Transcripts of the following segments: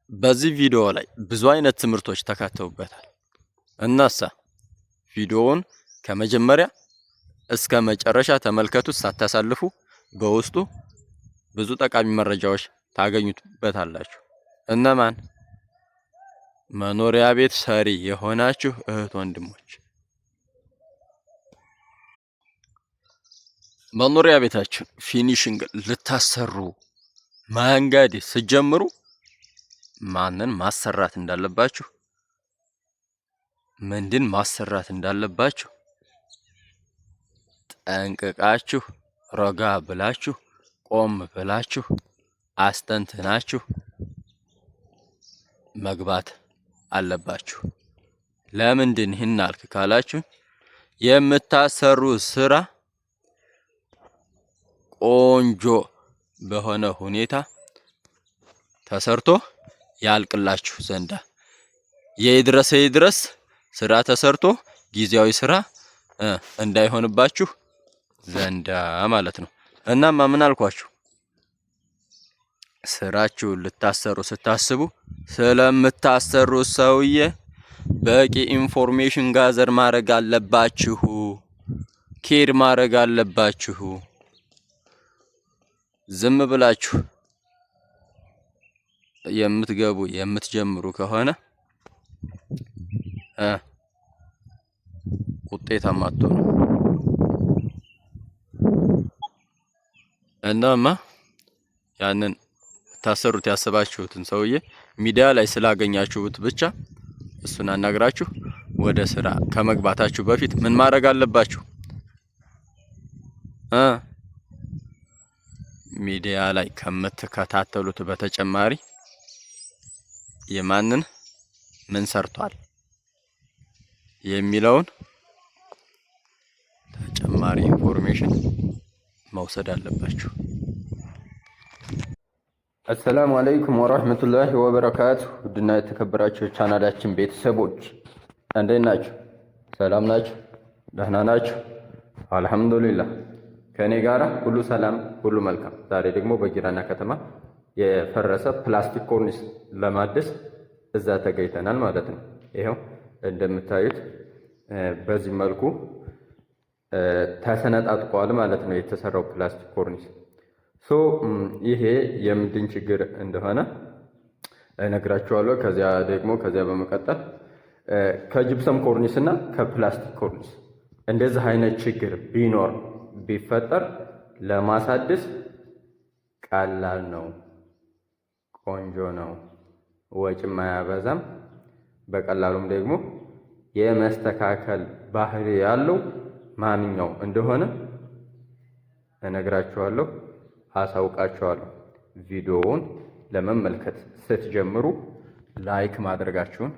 በዚህ ቪዲዮ ላይ ብዙ አይነት ትምህርቶች ተካተውበታል። እናሳ ቪዲዮውን ከመጀመሪያ እስከ መጨረሻ ተመልከቱት ሳታሳልፉ። በውስጡ ብዙ ጠቃሚ መረጃዎች ታገኙበታላችሁ። እነማን? መኖሪያ ቤት ሰሪ የሆናችሁ እህት ወንድሞች፣ መኖሪያ ቤታችሁ ፊኒሽንግ ልታሰሩ መንገድ ስትጀምሩ ማንን ማሰራት እንዳለባችሁ፣ ምንድን ማሰራት እንዳለባችሁ ጠንቅቃችሁ ረጋ ብላችሁ ቆም ብላችሁ አስተንትናችሁ መግባት አለባችሁ። ለምንድን ይህን አልክ ካላችሁ የምታሰሩ ስራ ቆንጆ በሆነ ሁኔታ ተሰርቶ ያልቅላችሁ ዘንዳ ይድረስ ስራ ተሰርቶ ጊዜያዊ ስራ እንዳይሆንባችሁ ዘንዳ ማለት ነው። እናማ ምን አልኳችሁ? ስራችሁን ልታሰሩ ስታስቡ ስለምታሰሩ ሰውዬ በቂ ኢንፎርሜሽን ጋዘር ማድረግ አለባችሁ፣ ኬር ማድረግ አለባችሁ። ዝም ብላችሁ የምትገቡ የምትጀምሩ ከሆነ ውጤታማ አትሆኑ። እናማ ያንን ታሰሩት ያሰባችሁትን ሰውዬ ሚዲያ ላይ ስላገኛችሁት ብቻ እሱን አናግራችሁ ወደ ስራ ከመግባታችሁ በፊት ምን ማድረግ አለባችሁ? ሚዲያ ላይ ከምትከታተሉት በተጨማሪ የማንን ምን ሰርቷል የሚለውን ተጨማሪ ኢንፎርሜሽን መውሰድ አለባችሁ። አሰላሙ አለይኩም ወራህመቱላሂ ወበረካቱ። ውድና የተከበራችሁ ቻናላችን ቤተሰቦች እንዴት ናችሁ? ሰላም ናችሁ? ደህና ናችሁ? አልሐምዱሊላህ ከኔ ጋራ ሁሉ ሰላም፣ ሁሉ መልካም። ዛሬ ደግሞ በጊራና ከተማ የፈረሰ ፕላስቲክ ኮርኒስ ለማደስ እዛ ተገኝተናል ማለት ነው። ይሄው እንደምታዩት በዚህ መልኩ ተሰነጣጥቋል ማለት ነው የተሰራው ፕላስቲክ ኮርኒስ። ይሄ የምንድን ችግር እንደሆነ እነግራችኋለሁ። ከዚያ በመቀጠል ከጅብሰም ኮርኒስ እና ከፕላስቲክ ኮርኒስ እንደዚህ አይነት ችግር ቢፈጠር ለማሳደስ ቀላል ነው፣ ቆንጆ ነው፣ ወጪም አያበዛም። በቀላሉም ደግሞ የመስተካከል ባህሪ ያለው ማንኛው እንደሆነ እነግራችኋለሁ፣ አሳውቃችኋለሁ። ቪዲዮውን ለመመልከት ስትጀምሩ ላይክ ማድረጋችሁን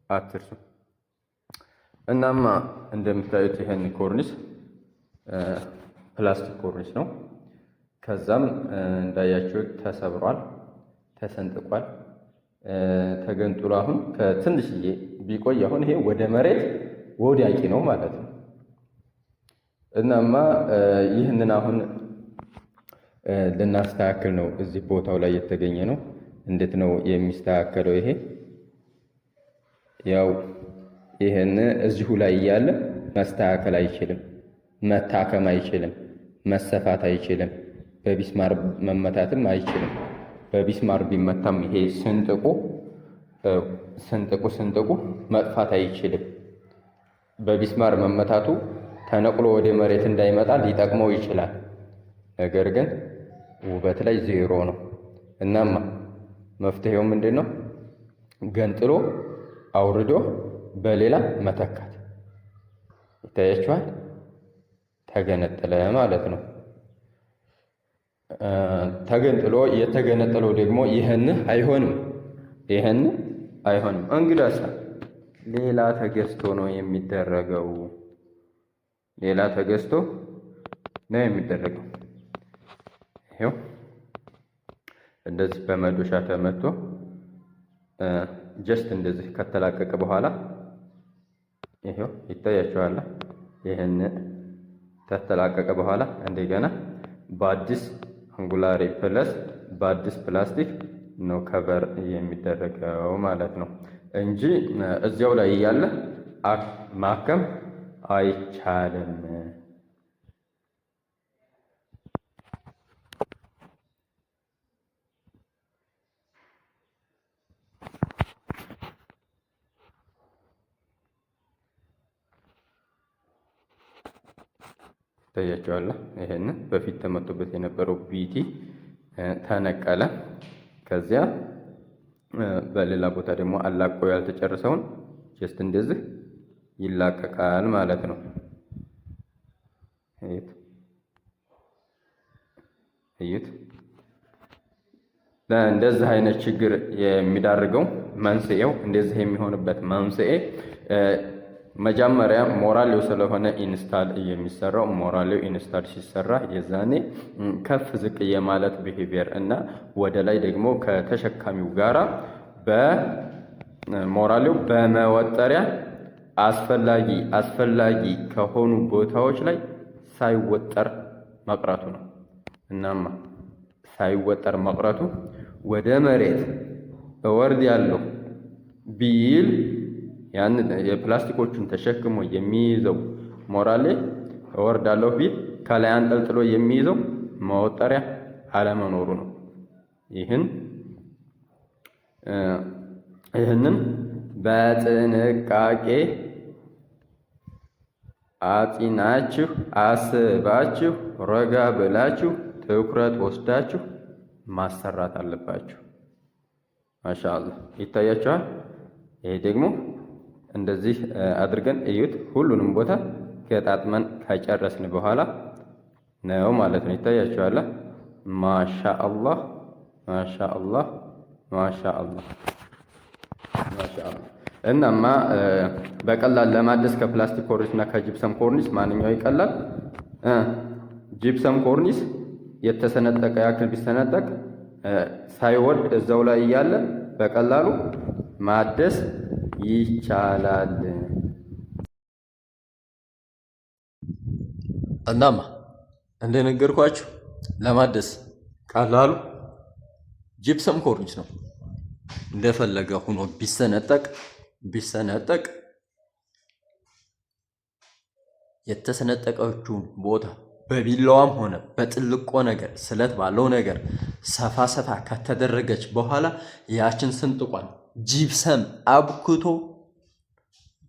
አትርሱ። እናማ እንደምታዩት ይሄን ኮርኒስ ፕላስቲክ ኮርኒስ ነው። ከዛም እንዳያችሁት ተሰብሯል፣ ተሰንጥቋል፣ ተገንጥሎ አሁን ከትንሽዬ ቢቆይ አሁን ይሄ ወደ መሬት ወዲያቂ ነው ማለት ነው። እናማ ይህንን አሁን ልናስተካክል ነው እዚህ ቦታው ላይ የተገኘ ነው። እንዴት ነው የሚስተካከለው? ይሄ ያው ይሄን እዚሁ ላይ እያለ መስተካከል አይችልም፣ መታከም አይችልም፣ መሰፋት አይችልም፣ በቢስማር መመታትም አይችልም። በቢስማር ቢመታም ይሄ ስንጥቁ መጥፋት አይችልም። በቢስማር መመታቱ ተነቅሎ ወደ መሬት እንዳይመጣ ሊጠቅመው ይችላል። ነገር ግን ውበት ላይ ዜሮ ነው። እናማ መፍትሄው ምንድን ነው? ገንጥሎ አውርዶ በሌላ መተካት። ይታያችኋል፣ ተገነጠለ ማለት ነው። ተገንጥሎ የተገነጠለው ደግሞ ይህን አይሆንም። እንግዲያስ ሌላ ተገዝቶ ነው የሚደረገው። ሌላ ተገዝቶ ነው የሚደረገው። ይሄው እንደዚህ በመዶሻ ተመቶ ጀስት እንደዚህ ከተላቀቀ በኋላ ይሄው ይታያችኋል። ይሄን ከተላቀቀ በኋላ እንደገና በአዲስ አንጉላሪ ፕለስ በአዲስ ፕላስቲክ ነው ከቨር የሚደረገው ማለት ነው እንጂ እዚያው ላይ እያለ ማከም አይቻልም። ታያቸዋለህ። ይሄንን በፊት ተመቶበት የነበረው ቢቲ ተነቀለ። ከዚያ በሌላ ቦታ ደግሞ አላቆ ያልተጨረሰውን ጀስት እንደዚህ ይላቀቃል ማለት ነው። እዩት። ለእንደዚህ አይነት ችግር የሚዳርገው መንስኤው እንደዚህ የሚሆንበት መንስኤ መጀመሪያ ሞራሌው ስለሆነ ኢንስታል የሚሰራው ሞራሌው ኢንስታል ሲሰራ የዛኔ ከፍ ዝቅ የማለት ቢሄቪየር እና ወደ ላይ ደግሞ ከተሸካሚው ጋራ በሞራሌው በመወጠሪያ አስፈላጊ ከሆኑ ቦታዎች ላይ ሳይወጠር መቅረቱ ነው። እናማ ሳይወጠር መቅረቱ ወደ መሬት እወርድ ያለው ቢል ያን የፕላስቲኮቹን ተሸክሞ የሚይዘው ሞራሌ እወርዳለሁ ቢል ከላይ አንጠልጥሎ የሚይዘው መወጠሪያ አለመኖሩ ነው። ይህንን በጥንቃቄ አጢናችሁ አስባችሁ ረጋ ብላችሁ ትኩረት ወስዳችሁ ማሰራት አለባችሁ። ማሻአላህ ይታያችኋል። ይሄ ደግሞ እንደዚህ አድርገን እዩት። ሁሉንም ቦታ ገጣጥመን ከጨረስን በኋላ ነው ማለት ነው። ይታያችኋል። ማሻአላህ ማሻአላህ ማሻአላህ ማሻአላህ። እናማ በቀላል ለማደስ ከፕላስቲክ ኮርኒስ እና ከጂፕሰም ኮርኒስ ማንኛው ይቀላል? ጂፕሰም ኮርኒስ የተሰነጠቀ ያክል ቢሰነጠቅ ሳይወርድ እዛው ላይ እያለ በቀላሉ ማደስ ይቻላል። እናማ እንደነገርኳችሁ ለማደስ ቀላሉ ጂፕሰም ኮርኒስ ነው። እንደፈለገ ሆኖ ቢሰነጠቅ የተሰነጠቀችውን ቦታ በቢላዋም ሆነ በጥልቆ ነገር ስለት ባለው ነገር ሰፋ ከተደረገች በኋላ ያችን ስንጥቋን ጂፕሰም አብክቶ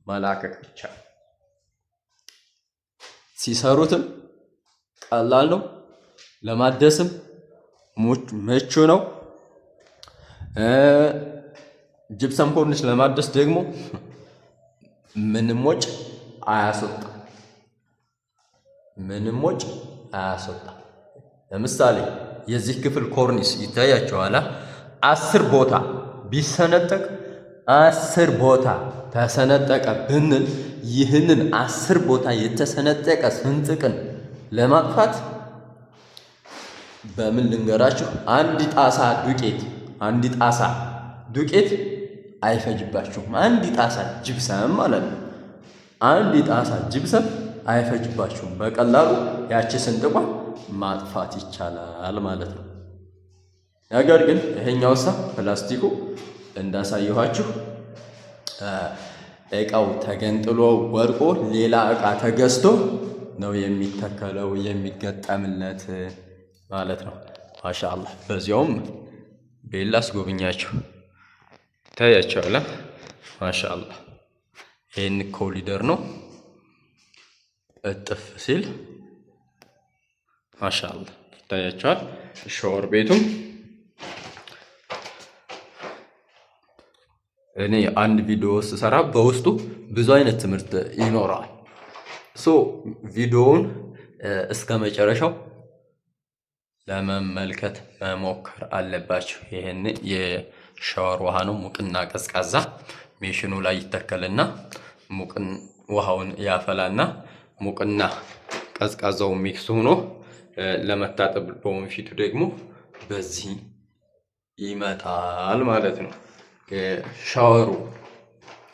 መላቀቅ ብቻ። ሲሰሩትም ቀላል ነው፣ ለማደስም ምቹ ነው። ጂፕሰም ኮርኒስ ለማደስ ደግሞ ምንም ወጪ አያስወጣም። ለምሳሌ የዚህ ክፍል ኮርኒስ ይታያቸዋል። 10 ቦታ ቢሰነጠቅ 10 ቦታ ተሰነጠቀ ብንል ይህንን 10 ቦታ የተሰነጠቀ ስንጥቅን ለማጥፋት በምን ልንገራችሁ? አንድ ጣሳ ዱቄት አይፈጅባችሁም። አንድ ጣሳ ጅብሰም ማለት ነው። አንድ ጣሳ ጅብሰም አይፈጅባችሁም። በቀላሉ ያቺ ስንጥቋ ማጥፋት ይቻላል ማለት ነው። ነገር ግን ይሄኛው ፕላስቲኩ እንዳሳየኋችሁ እቃው ተገንጥሎ ወድቆ ሌላ እቃ ተገዝቶ ነው የሚተከለው የሚገጠምለት ማለት ነው። ማሻአላህ። በዚያውም ቤላስ ጎብኛችሁ ታያቸዋል። ማሻአላህ። ይሄን ኮሊደር ነው እጥፍ ሲል ማሻአላህ ታያቸዋል። ሻወር ቤቱም እኔ አንድ ቪዲዮ ስሰራ በውስጡ ብዙ አይነት ትምህርት ይኖረዋል። ቪዲዮውን እስከ መጨረሻው ለመመልከት መሞከር አለባችሁ። ይሄን የሻወር ውሃ ነው፣ ሙቅና ቀዝቃዛ ሜሽኑ ላይ ይተከልና ሙቅን ውሃውን ያፈላና ሙቅና ቀዝቃዛው ሚክስ ሆኖ ለመታጠብ በወንፊቱ ደግሞ በዚህ ይመጣል ማለት ነው።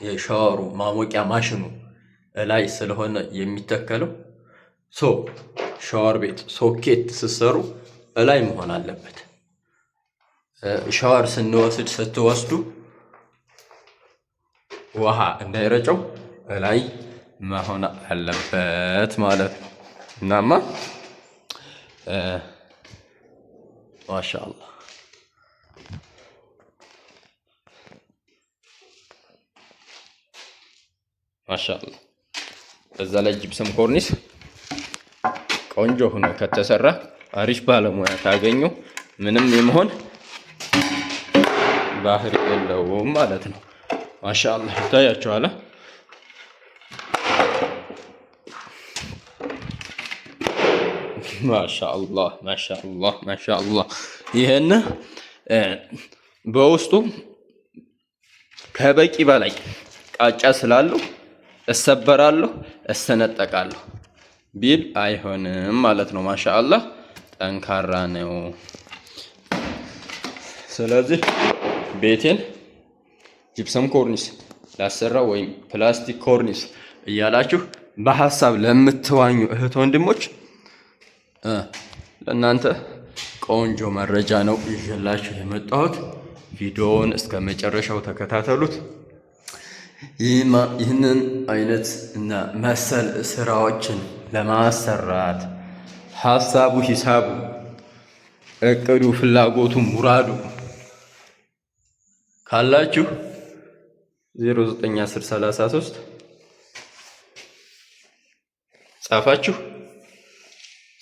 የሻወሩ ማሞቂያ ማሽኑ ላይ ስለሆነ የሚተከለው ሻወር ቤት ሶኬት ስትሰሩ እላይ መሆን አለበት። ሻወር ስትወስዱ ውሃ እንዳይረጨው ላይ መሆን አለበት ማለት ነው። እናማ ማሻአላህ ማሻአላህ። በዛ ላይ ጂፕሰም ኮርኒስ ቆንጆ ሆኖ ከተሰራ አሪፍ ባለሙያ ታገኙ ምንም የመሆን ባህሪ የለውም ማለት ነው። ማሻአላህ ይታያችኋል። ማሻአላህ ማሻአላህ ማሻአላህ። ይሄን በውስጡ ከበቂ በላይ ቃጫ ስላለው እሰበራለሁ እሰነጠቃለሁ ቢል አይሆንም ማለት ነው። ማሻአላህ ጠንካራ ነው። ስለዚህ ቤቴን ጂፕሰም ኮርኒስ ላሰራ ወይም ፕላስቲክ ኮርኒስ እያላችሁ በሐሳብ ለምትዋኙ እህት ወንድሞች ለእናንተ ቆንጆ መረጃ ነው ይዤላችሁ የመጣሁት። ቪዲዮውን እስከ መጨረሻው ተከታተሉት። ይህንን አይነት እና መሰል ስራዎችን ለማሰራት ሐሳቡ፣ ሂሳቡ፣ እቅዱ፣ ፍላጎቱ፣ ሙራዱ ካላችሁ 091033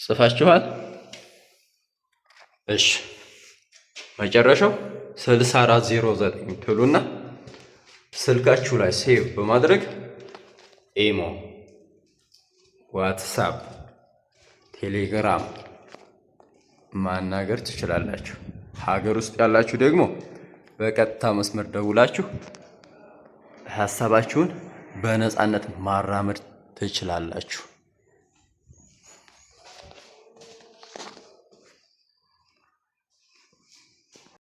ጽፋችኋል? እሺ መጨረሻው 6409 ትሉና ስልካችሁ ላይ ሴቭ በማድረግ ኢሞ፣ ዋትሳፕ፣ ቴሌግራም ማናገር ትችላላችሁ። ሀገር ውስጥ ያላችሁ ደግሞ በቀጥታ መስመር ደውላችሁ ሐሳባችሁን በነፃነት ማራመድ ትችላላችሁ።